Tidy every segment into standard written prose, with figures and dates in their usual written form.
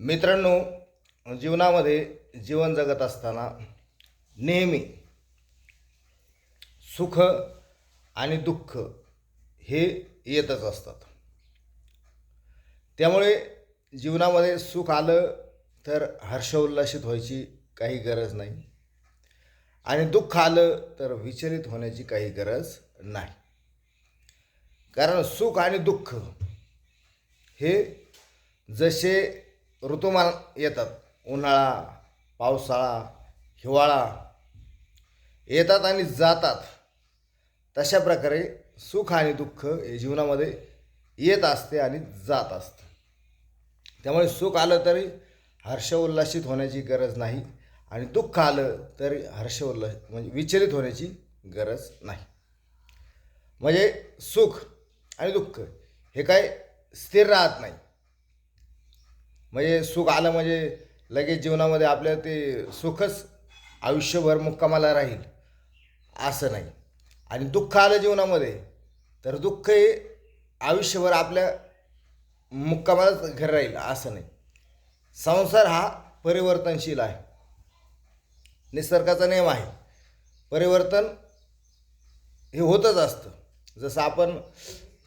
मित्रांनो, जीवनामध्ये जीवन जगत असताना नेहमी सुख आणि दुःख हे येतच असतात. त्यामुळे जीवनामध्ये सुख आलं तर हर्षोल्लासित व्हायची काही गरज नाही आणि दुःख आलं तर विचलित होण्याची काही गरज नाही. कारण सुख आणि दुःख हे जसे ऋतुमान येतात, उन्हाळा, पावसाळा, हिवाळा येतात आणि जातात, तशा प्रकारे सुख आणि दुःख हे जीवनामध्ये येत असते आणि जात असते. त्यामुळे सुख आलं तरी हर्षोल्लासित होण्याची गरज नाही आणि दुःख आलं तरी म्हणजे विचलित होण्याची गरज नाही. म्हणजे सुख आणि दुःख हे काय स्थिर राहत नाही. म्हणजे सुख आलं म्हणजे लगेच जीवनामध्ये आपल्याला ते सुखच आयुष्यभर मुक्कामाला राहील असं नाही. आणि दुःख आलं जीवनामध्ये तर दुःख हे आयुष्यभर आपल्या मुक्कामालाच घर राहील असं नाही. संसार हा परिवर्तनशील आहे, निसर्गाचा नियम आहे. परिवर्तन हे होतच असतं. जसं आपण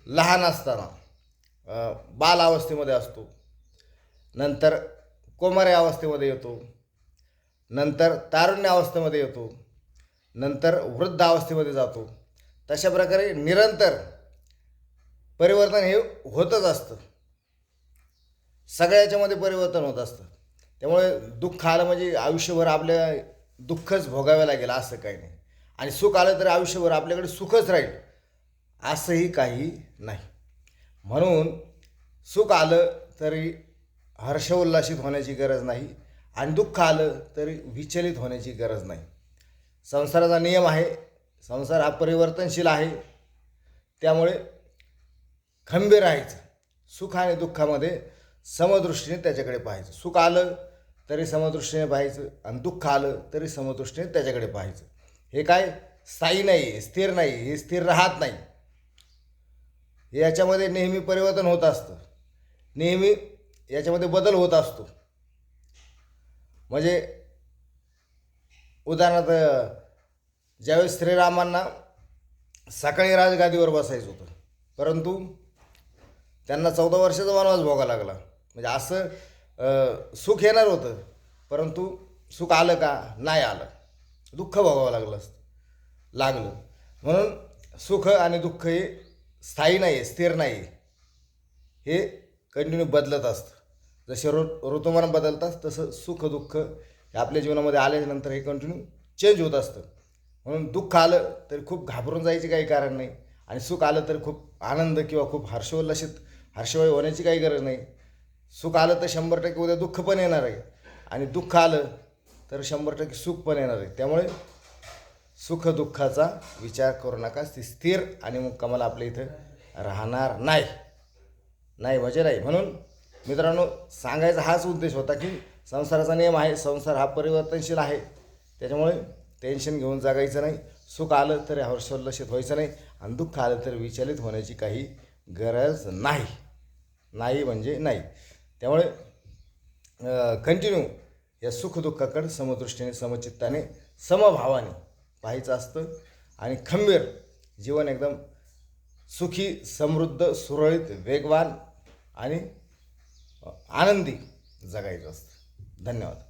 लहान असताना बाल अवस्थेमध्ये असतो, नंतर कौमार्य अवस्थेमध्ये येतो, नंतर तारुण्य अवस्थेमध्ये येतो, नंतर वृद्ध अवस्थेमध्ये जातो. तशा प्रकारे निरंतर परिवर्तन हे होतच असतं. सगळ्या याच्यामध्ये परिवर्तन होत असतं. त्यामुळे दुःख आलं म्हणजे आयुष्यभर आपल्या दुःखच भोगावं लागेल असं काही नाही, आणि सुख आलं तर आयुष्यभर आपल्याकडे सुखच राहील असंही काही नाही. म्हणून सुख आलं तरी हर्षोल्लासित होण्याची गरज नाही आणि दुःख आलं तरी विचलित होण्याची गरज नाही. संसाराचा नियम आहे, संसार हा परिवर्तनशील आहे. त्यामुळे खंबीर राहायचं. सुख आणि दुःखामध्ये समदृष्टीने त्याच्याकडे पाहायचं. सुख आलं तरी समदृष्टीने पाहायचं आणि दुःख आलं तरी समदृष्टीने त्याच्याकडे पाहायचं. हे काय स्थायी नाही, स्थिर नाही, हे स्थिर राहत नाही. याच्यामध्ये नेहमी परिवर्तन होत असतं, नेहमी याच्यामध्ये बदल होत असतो. म्हणजे उदाहरणार्थ ज्यावेळेस श्रीरामांना सकाळी राजगादीवर बसायचं होतं, परंतु त्यांना 14 वर्षाचा वनवास भोगावा लागला. म्हणजे असं सुख येणार होतं, परंतु सुख आलं का? नाही आलं. दुःख भोगावं लागलं. म्हणून सुख आणि दुःख हे स्थायी नाही, स्थिर नाही, हे कंटिन्यू बदलत असतं. जसे ऋतुमान बदलतात तसं सुख दुःख हे आपल्या जीवनामध्ये आल्यानंतर हे कंटिन्यू चेंज होत असतं. म्हणून दुःख आलं तरी खूप घाबरून जायचे काही कारण नाही, आणि सुख आलं तर खूप आनंद किंवा खूप हर्षमय होण्याची काही गरज नाही. सुख आलं तर 100% उद्या दुःख पण येणार आहे, आणि दुःख आलं तर 100% सुख पण येणार आहे. त्यामुळे सुख दुःखाचा विचार करू नका. ती स्थिर आणि मुक्कामाला आपल्या इथं राहणार नाही. नाही म्हणजे नाही. म्हणून मित्रांनो, सांगायचा हाच उद्देश होता की संसाराचा नियम आहे, संसार हा परिवर्तनशील आहे. त्याच्यामुळे टेन्शन घेऊन जगायचं नाही. सुख आलं तरी हर्षोल्लासित व्हायचं नाही आणि दुःख आलं तर विचलित होण्याची काही गरज नाही. नाही म्हणजे नाही. त्यामुळे कंटिन्यू या सुखदुःखाकडे समदृष्टीने, समचित्ताने, समभावाने पाहायचं असतं आणि खंबीर जीवन एकदम सुखी, समृद्ध, सुरळीत, वेगवान आणि आनंदी जगायचं असतं. धन्यवाद.